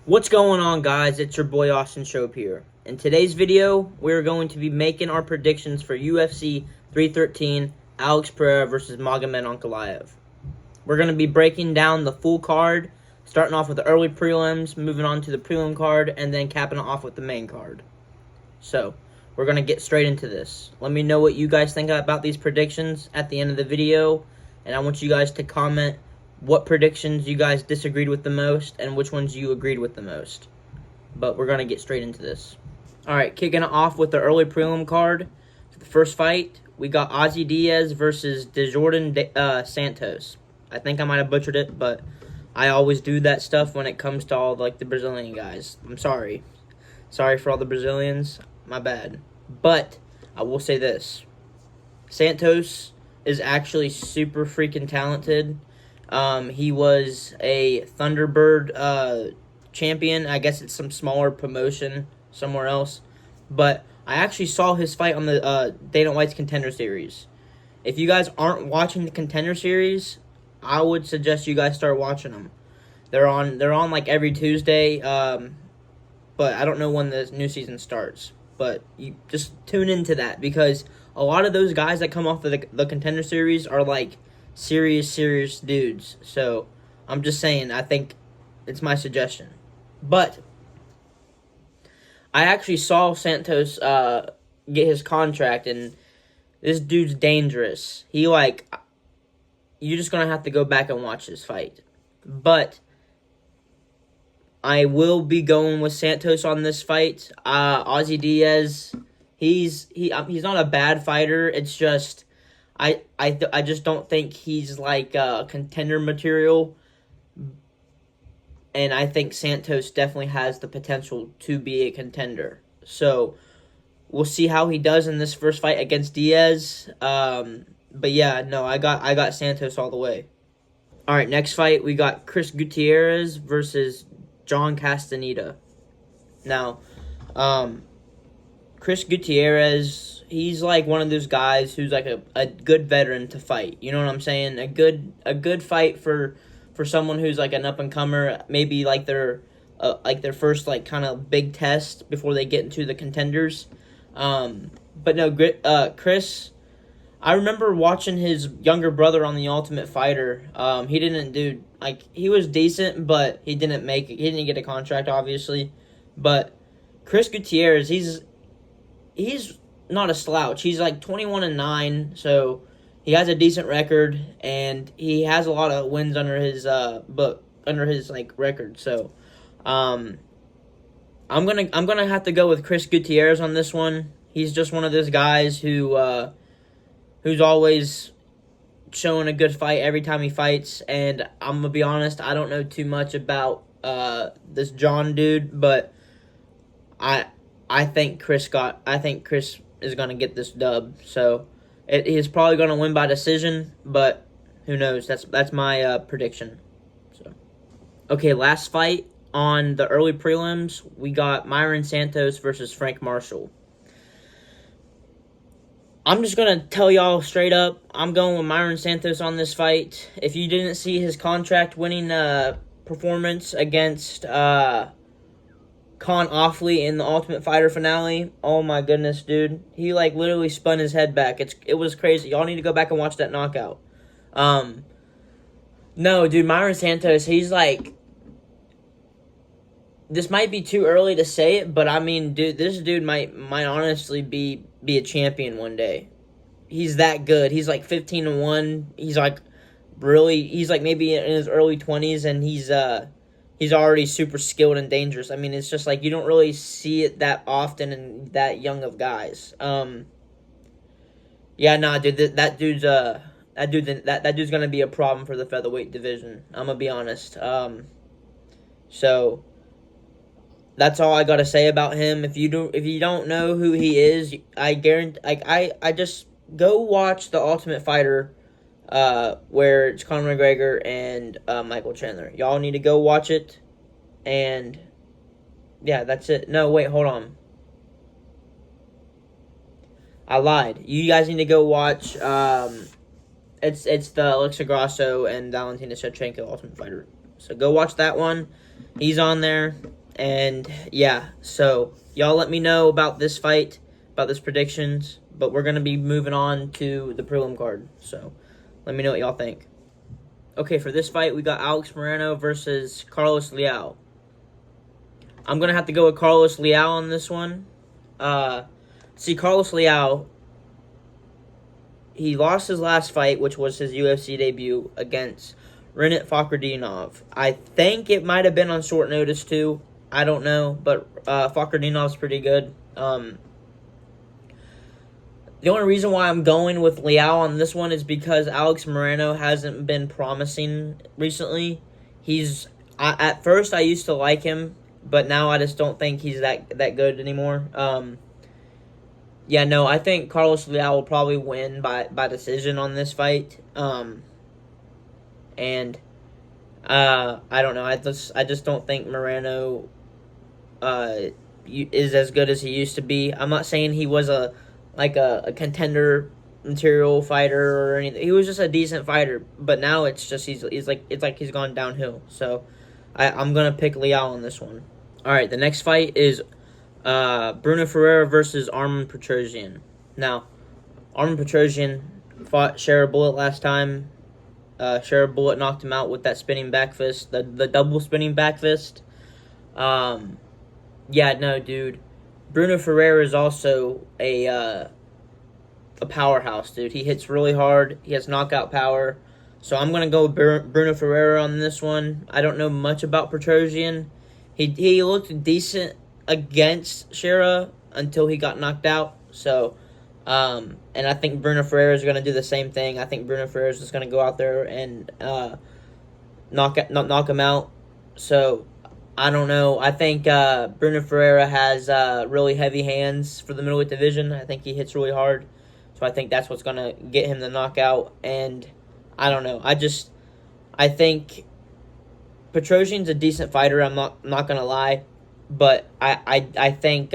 What's going on, guys? It's your boy Austin Shope here. In today's video, we're going to be making our predictions for UFC 313, Alex Pereira versus Magomed Ankalaev. We're going to be breaking down the full card, starting off with the early prelims, moving on to the prelim card, and then capping it off with the main card. So, we're going to get straight into this. Let me know what you guys think about these predictions at the end of the video, and I want you guys to comment what predictions you guys disagreed with the most and which ones you agreed with the most. But we're going to get straight into this. Alright, kicking it off with the early prelim card. For the first fight, we got Ozzy Diaz versus Desjardins Santos. I think I might have butchered it, but I always do that stuff when it comes to all the Brazilian guys. I'm sorry. Sorry for all the Brazilians. My bad. But I will say this. Santos is actually super freaking talented. He was a Thunderbird champion. I guess it's some smaller promotion somewhere else. But I actually saw his fight on the Dana White's Contender Series. If you guys aren't watching the Contender Series, I would suggest you guys start watching them. They're on like every Tuesday. But I don't know when the new season starts. But you just tune into that because a lot of those guys that come off of the Contender Series are like serious dudes. So I'm just saying, I think it's my suggestion. But I actually saw Santos get his contract, and this dude's dangerous. You're just gonna have to go back and watch this fight. But I will be going with Santos on this fight. Ozzy Diaz, he's not a bad fighter. It's just I just don't think he's like contender material, and I think Santos definitely has the potential to be a contender. So we'll see how he does in this first fight against Diaz. But yeah, no, I got Santos all the way. All right, next fight we got Chris Gutierrez versus John Castaneda. Now, Chris Gutierrez, he's like one of those guys who's like a good veteran to fight. You know what I'm saying? A good fight for someone who's like an up and comer, maybe like their first like kind of big test before they get into the contenders. But no, Chris, I remember watching his younger brother on The Ultimate Fighter. He didn't do he was decent, but he didn't make it. He didn't get a contract, obviously. But Chris Gutierrez, he's not a slouch. He's like 21-9, so he has a decent record, and he has a lot of wins under his record. So, I'm gonna have to go with Chris Gutierrez on this one. He's just one of those guys who's always showing a good fight every time he fights, and I'm gonna be honest, I don't know too much about this John dude, but I think Chris is gonna get this dub. So he's probably gonna win by decision, but who knows? That's my prediction. So okay, last fight on the early prelims, we got Myron Santos versus Frank Marshall. I'm just going to tell y'all straight up, I'm going with Myron Santos on this fight. If you didn't see his contract-winning performance against Con Offley in the Ultimate Fighter finale, oh my goodness, dude. He, literally spun his head back. It was crazy. Y'all need to go back and watch that knockout. No, dude, Myron Santos, he's this might be too early to say it, but I mean, dude, this dude might honestly be a champion one day. He's that good. He's 15-1. He's maybe in his early 20s, and he's already super skilled and dangerous. I mean, it's just you don't really see it that often in that young of guys. Yeah, nah, dude, that dude's gonna be a problem for the featherweight division. I'm gonna be honest. So that's all I gotta say about him. If you don't know who he is, I guarantee. I just go watch the Ultimate Fighter, where it's Conor McGregor and Michael Chandler. Y'all need to go watch it, and yeah, that's it. No, wait, hold on. I lied. You guys need to go watch. It's the Alexa Grasso and Valentina Shevchenko Ultimate Fighter. So go watch that one. He's on there. And yeah, so y'all let me know about this fight, about this predictions. But we're going to be moving on to the prelim card. So let me know what y'all think. Okay, for this fight, we got Alex Moreno versus Carlos Leal. I'm going to have to go with Carlos Leal on this one. Carlos Leal, he lost his last fight, which was his UFC debut against Rinat Fakhretdinov. I think it might have been on short notice, too. I don't know, but Fakhretdinov's pretty good. The only reason why I'm going with Leal on this one is because Alex Moreno hasn't been promising recently. At first I used to like him, but now I just don't think he's that good anymore. I think Carlos Leal will probably win by decision on this fight. I don't know. I just don't think Moreno is as good as he used to be. I'm not saying he was a contender material fighter or anything. He was just a decent fighter, but now it's just he's he's gone downhill. So I'm gonna pick Leal on this one. All right, the next fight is Bruno Ferreira versus Armen Petrosyan. Now, Armen Petrosyan fought Shara Bullet last time. Shara Bullet knocked him out with that spinning back fist, the double spinning back fist. Dude. Bruno Ferreira is also a powerhouse, dude. He hits really hard. He has knockout power. So I'm going to go with Bruno Ferreira on this one. I don't know much about Petrosyan. He looked decent against Shara until he got knocked out. So, and I think Bruno Ferreira is going to do the same thing. I think Bruno Ferreira is just going to go out there and knock him out. So, I don't know. I think Bruno Ferreira has really heavy hands for the middleweight division. I think he hits really hard. So I think that's what's going to get him the knockout. And I don't know. I think Petrosyan's a decent fighter. I'm not going to lie. But I think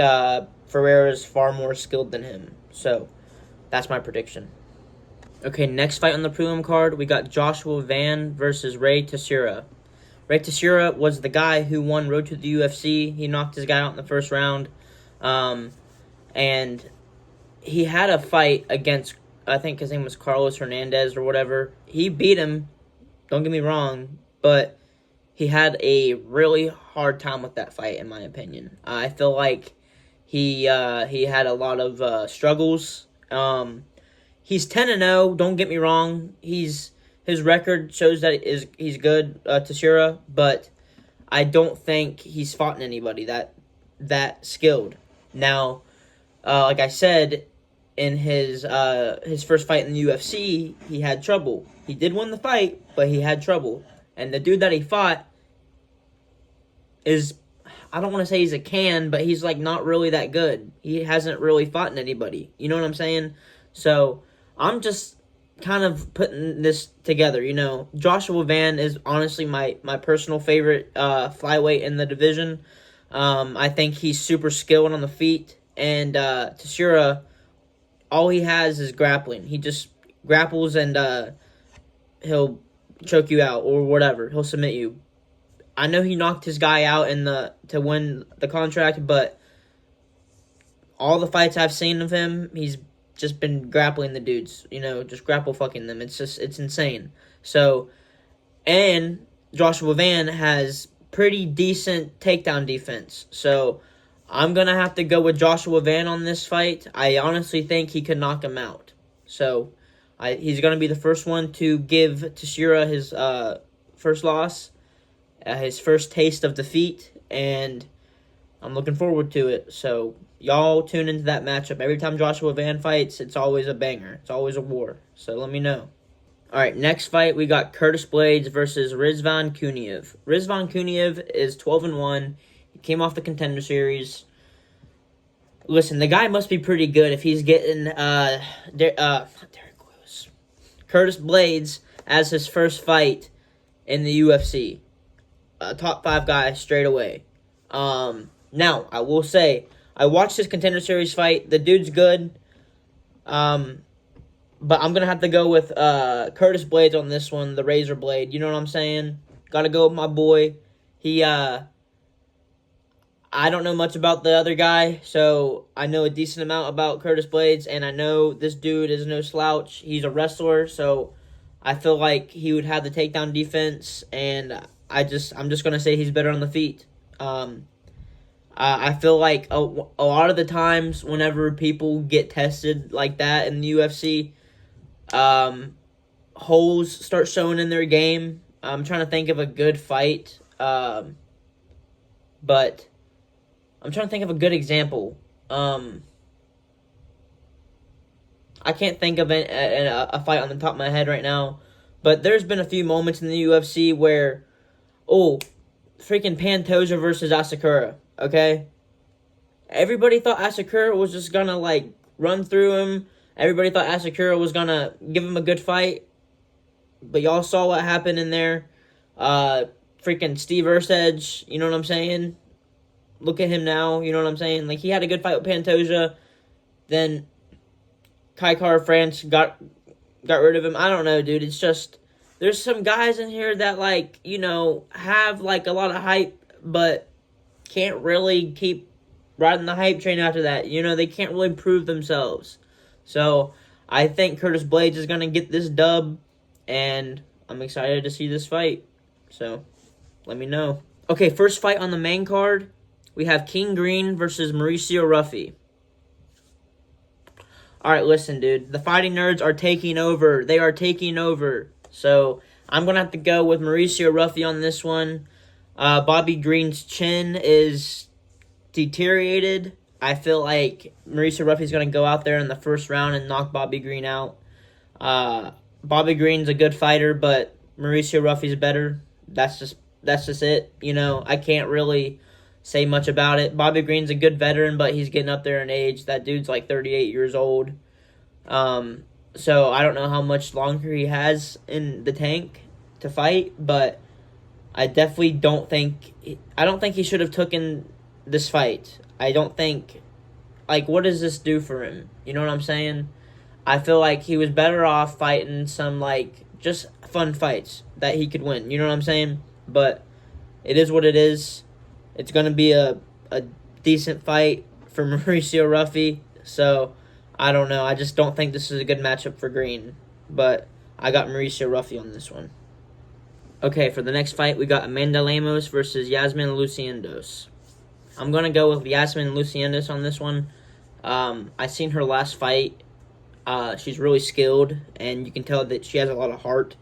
Ferreira is far more skilled than him. So that's my prediction. Okay, next fight on the prelim card, we got Joshua Van versus Ray Teixeira. Ray Teixeira was the guy who won Road to the UFC. He knocked his guy out in the first round. And he had a fight against, I think his name was Carlos Hernandez or whatever. He beat him, don't get me wrong, but he had a really hard time with that fight, in my opinion. I feel like he had a lot of struggles. He's 10-0, don't get me wrong. His record shows that he's good, Teixeira, but I don't think he's fought anybody that skilled. Now, like I said, in his first fight in the UFC, he had trouble. He did win the fight, but he had trouble. And the dude that he fought is, I don't want to say he's a can, but he's not really that good. He hasn't really fought anybody. You know what I'm saying? So I'm just kind of putting this together, Joshua Van is honestly my personal favorite flyweight in the division. I think he's super skilled on the feet, and Teixeira, all he has is grappling. He just grapples and he'll choke you out or whatever. He'll submit you. I know he knocked his guy out to win the contract, but all the fights I've seen of him, he's just been grappling the dudes, just grapple fucking them. It's insane. So, and Joshua Van has pretty decent takedown defense. So, I'm going to have to go with Joshua Van on this fight. I honestly think he could knock him out. So, he's going to be the first one to give Teixeira his first loss, his first taste of defeat, and I'm looking forward to it. So, y'all tune into that matchup. Every time Joshua Van fights, it's always a banger. It's always a war. So let me know. All right, next fight, we got Curtis Blades versus Rizvan Kuniev. Rizvan Kuniev is 12-1. He came off the Contender Series. Listen, the guy must be pretty good if he's getting Curtis Blades as his first fight in the UFC. Top 5 guy straight away. Now, I will say, I watched his Contender Series fight. The dude's good. But I'm going to have to go with Curtis Blades on this one, the Razor Blade. You know what I'm saying? Gotta go with my boy. He, I don't know much about the other guy, so I know a decent amount about Curtis Blades, and I know this dude is no slouch. He's a wrestler, so I feel like he would have the takedown defense, and I'm just gonna say he's better on the feet. I feel like a lot of the times whenever people get tested like that in the UFC, holes start showing in their game. I'm trying to think of a good fight, but I'm trying to think of a good example. I can't think of a fight on the top of my head right now, but there's been a few moments in the UFC where, freaking Pantoja versus Asakura, okay? Everybody thought Asakura was just gonna, like, run through him. Everybody thought Asakura was gonna give him a good fight, but y'all saw what happened in there. Freaking Steve Ursedge, you know what I'm saying? Look at him now, you know what I'm saying? Like, he had a good fight with Pantoja, then Kaikar France got rid of him. I don't know, dude. It's just, there's some guys in here that, like, you know, have, like, a lot of hype, but can't really keep riding the hype train after that. You know, they can't really prove themselves. So, I think Curtis Blades is going to get this dub, and I'm excited to see this fight. So, let me know. Okay, first fight on the main card. We have King Green versus Mauricio Ruffy. Alright, listen, dude. The fighting nerds are taking over. They are taking over. So, I'm going to have to go with Mauricio Ruffy on this one. Bobby Green's chin is deteriorated. I feel like Mauricio Ruffy's going to go out there in the first round and knock Bobby Green out. Bobby Green's a good fighter, but Mauricio Ruffy's better. That's just it. You know, I can't really say much about it. Bobby Green's a good veteran, but he's getting up there in age. That dude's like 38 years old. So I don't know how much longer he has in the tank to fight, but I definitely don't think he should have taken this fight. I don't think, like, what does this do for him? You know what I'm saying? I feel like he was better off fighting some, like, just fun fights that he could win. You know what I'm saying? But it is what it is. It's going to be a decent fight for Mauricio Ruffy. So, I don't know. I just don't think this is a good matchup for Green. But I got Mauricio Ruffy on this one. Okay, for the next fight, we got Amanda Lemos versus Yasmin Luciendos. I'm going to go with Yasmin Luciendos on this one. I seen her last fight. She's really skilled, and you can tell that she has a lot of heart.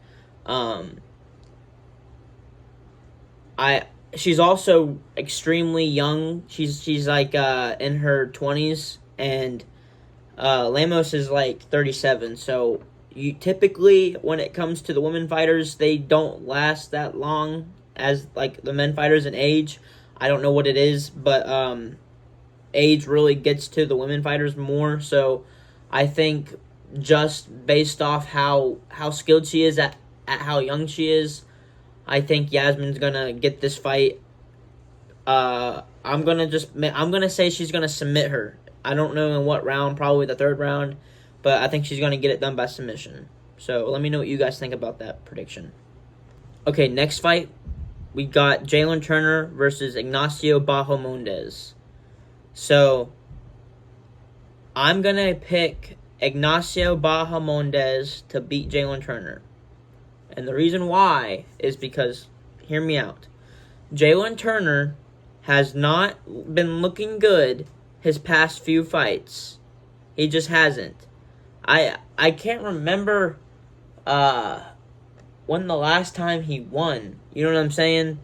She's also extremely young. She's like in her 20s, and Lemos is like 37. So you typically, when it comes to the women fighters, they don't last that long as like the men fighters in age. I don't know what it is, but age really gets to the women fighters more. So I think just based off how skilled she is at how young she is, I think Yasmin's gonna get this fight. I'm gonna say she's gonna submit her. I don't know in what round, probably the third round, but I think she's gonna get it done by submission. So let me know what you guys think about that prediction. Okay, next fight, we got Jalen Turner versus Ignacio Bahamondes. So I'm gonna pick Ignacio Bahamondes to beat Jalen Turner. And the reason why is because, hear me out, Jalen Turner has not been looking good his past few fights. He just hasn't. I can't remember when the last time he won. You know what I'm saying?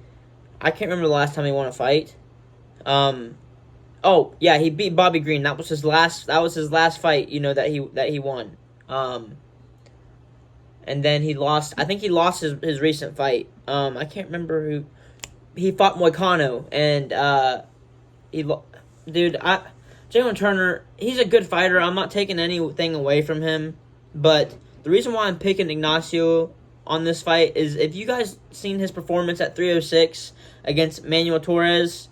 I can't remember the last time he won a fight. Oh yeah, he beat Bobby Green. That was his last fight, you know, that he won. And then he lost. I think he lost his recent fight. I can't remember who. He fought Moicano, and Jalen Turner, he's a good fighter. I'm not taking anything away from him, but the reason why I'm picking Ignacio on this fight is if you guys seen his performance at 306 against Manuel Torres,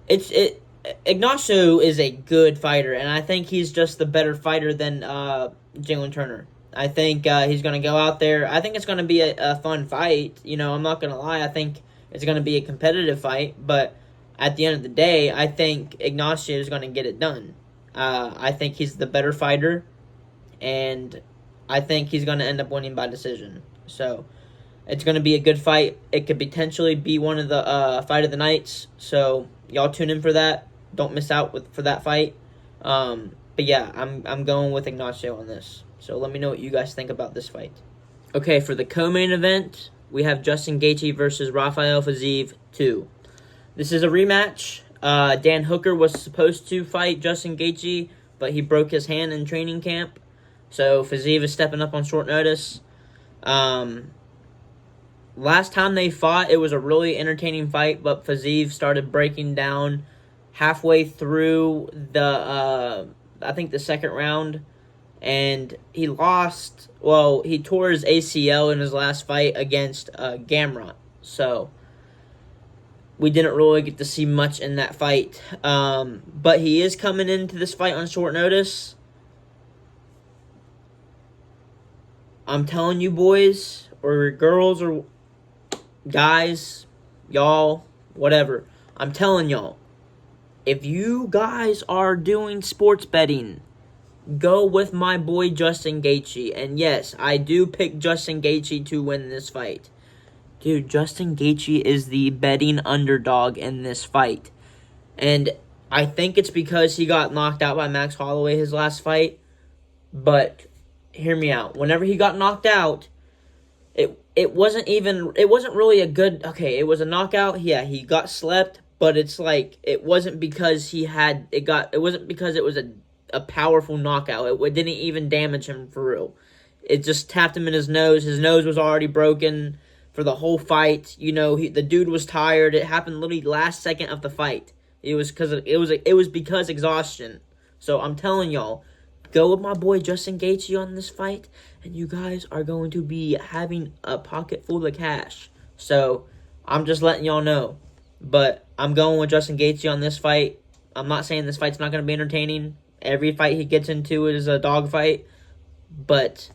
Ignacio is a good fighter, and I think he's just the better fighter than Jalen Turner. I think he's going to go out there. I think it's going to be a fun fight. You know, I'm not going to lie. I think it's going to be a competitive fight. But at the end of the day, I think Ignacio is going to get it done. I think he's the better fighter. And I think he's going to end up winning by decision. So it's going to be a good fight. It could potentially be one of the fight of the nights. So y'all tune in for that. Don't miss out for that fight. But yeah, I'm going with Ignacio on this. So let me know what you guys think about this fight. Okay, for the co-main event, we have Justin Gaethje versus Rafael Fiziev 2. This is a rematch. Dan Hooker was supposed to fight Justin Gaethje, but he broke his hand in training camp. So Fiziev is stepping up on short notice. Last time they fought, it was a really entertaining fight, but Fiziev started breaking down halfway through the second round, and he lost. Well, he tore his ACL in his last fight against Gamrot, so we didn't really get to see much in that fight. But he is coming into this fight on short notice. I'm telling you, boys, or girls, or guys, y'all, whatever, I'm telling y'all, if you guys are doing sports betting, go with my boy Justin Gaethje. And yes, I do pick Justin Gaethje to win this fight. Dude, Justin Gaethje is the betting underdog in this fight. And I think it's because he got knocked out by Max Holloway his last fight. But hear me out. Whenever he got knocked out, it wasn't really a good, okay, it was a knockout. Yeah, he got slept, but it's like it wasn't because it wasn't because it was a powerful knockout. It didn't even damage him for real. It just tapped him in his nose. His nose was already broken for the whole fight. You know, the dude was tired. It happened literally last second of the fight. It was because exhaustion. So I'm telling y'all, go with my boy Justin Gaethje on this fight, and you guys are going to be having a pocket full of cash. So I'm just letting y'all know. But I'm going with Justin Gaethje on this fight. I'm not saying this fight's not going to be entertaining. Every fight he gets into is a dogfight. But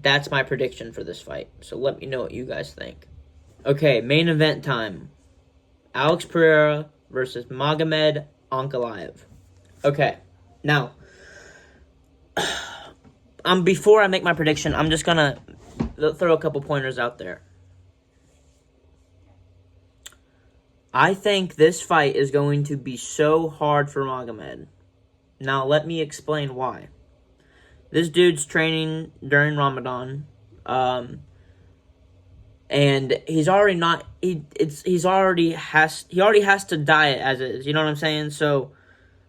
that's my prediction for this fight. So let me know what you guys think. Okay, main event time. Alex Pereira versus Magomed Ankalaev. Okay, now, before I make my prediction, I'm just going to throw a couple pointers out there. I think this fight is going to be so hard for Magomed. Now, let me explain why. This dude's training during Ramadan, and he's already not. He already has to diet as is. You know what I'm saying? So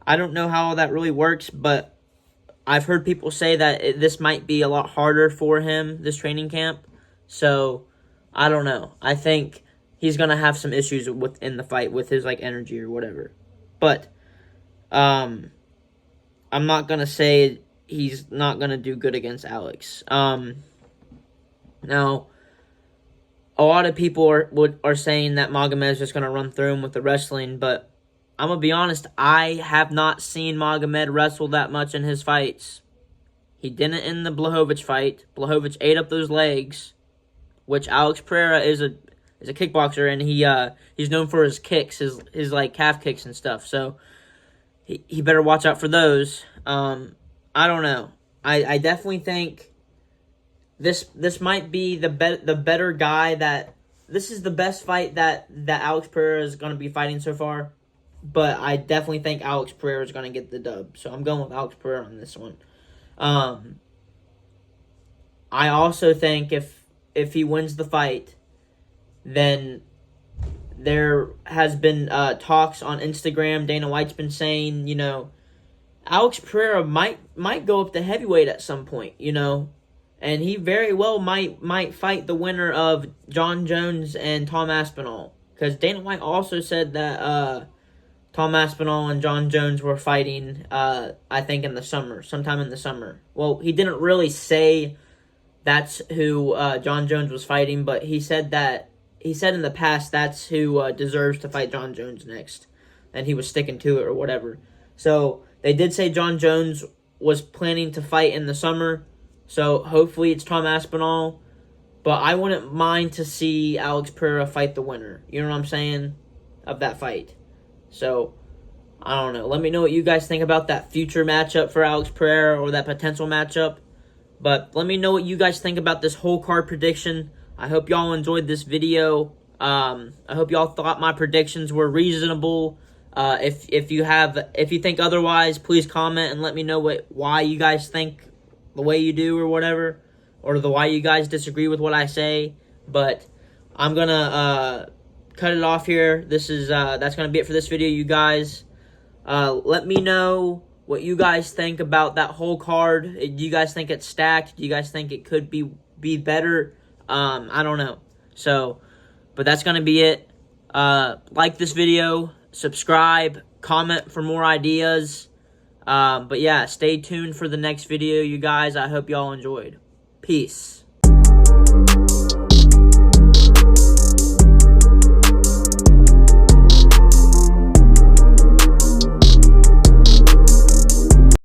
I don't know how that really works, but I've heard people say that this might be a lot harder for him, this training camp. So I don't know. I think he's gonna have some issues in the fight with his energy or whatever. But I'm not gonna say he's not gonna do good against Alex. Now, a lot of people are saying that Magomed is just gonna run through him with the wrestling, but I'm gonna be honest, I have not seen Magomed wrestle that much in his fights. He didn't in the Blachowicz fight. Blachowicz ate up those legs, which Alex Pereira is a kickboxer, and he's known for his kicks, his calf kicks and stuff. So he better watch out for those. I don't know. I definitely think this might be the better guy. This is the best fight that Alex Pereira is going to be fighting so far. But I definitely think Alex Pereira is going to get the dub. So I'm going with Alex Pereira on this one. I also think if he wins the fight, then there has been talks on Instagram. Dana White's been saying, Alex Pereira might go up to heavyweight at some point, and he very well might fight the winner of John Jones and Tom Aspinall, because Dana White also said that Tom Aspinall and John Jones were fighting, I think sometime in the summer. Well, he didn't really say that's who John Jones was fighting, but he said in the past that's who deserves to fight John Jones next, and he was sticking to it or whatever. So they did say John Jones was planning to fight in the summer, So hopefully it's Tom Aspinall. But I wouldn't mind to see Alex Pereira fight the winner. You know what I'm saying? Of that fight. So, I don't know. Let me know what you guys think about that future matchup for Alex Pereira or that potential matchup. But let me know what you guys think about this whole card prediction. I hope y'all enjoyed this video. I hope y'all thought my predictions were reasonable. If you think otherwise, please comment and let me know why you guys think the way you do or whatever, or why you guys disagree with what I say. But I'm gonna cut it off here. That's gonna be it for this video, you guys. Let me know what you guys think about that whole card. Do you guys think it's stacked? Do you guys think it could be better? I don't know. So, but that's gonna be it. Like this video, subscribe, comment for more ideas. But yeah, stay tuned for the next video, you guys. I hope y'all enjoyed. Peace.